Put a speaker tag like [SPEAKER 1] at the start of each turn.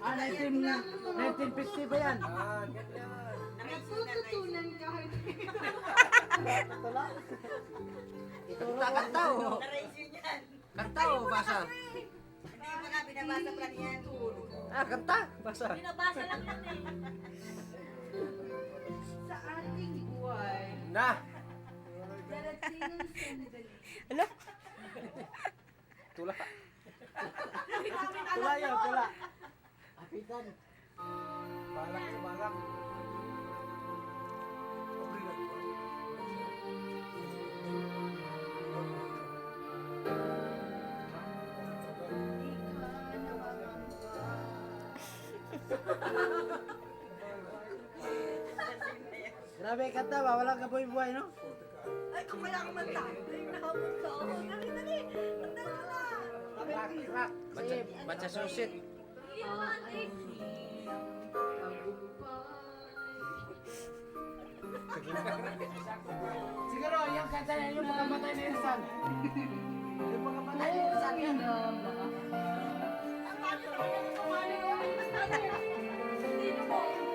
[SPEAKER 1] 1950 ba yan?
[SPEAKER 2] Natututunan ka.
[SPEAKER 1] Kanta o. Kanta o basa?
[SPEAKER 3] Hindi mo na binabasa pa niyan.
[SPEAKER 1] Kanta. Basa.
[SPEAKER 3] Binabasa lang natin.
[SPEAKER 2] Sa ating buhay,
[SPEAKER 1] Na.
[SPEAKER 2] darating ang sandali.
[SPEAKER 4] Ala?
[SPEAKER 1] Tula. Tula yun, tula. Apitan. Balak sa balak. Grabe kanta ba? Walang kabuhay-buhay, no?
[SPEAKER 3] Ay, kung wala akong manta. Ay, nahabot ka ako. Dali, dali. Manta na na.
[SPEAKER 1] Baca susit. Siguro, yung kanta na yung pagkamatay na Insan. Yung pagkamatay na Insan yan.
[SPEAKER 3] Ang pato naman yung kumali ko. Hindi na po.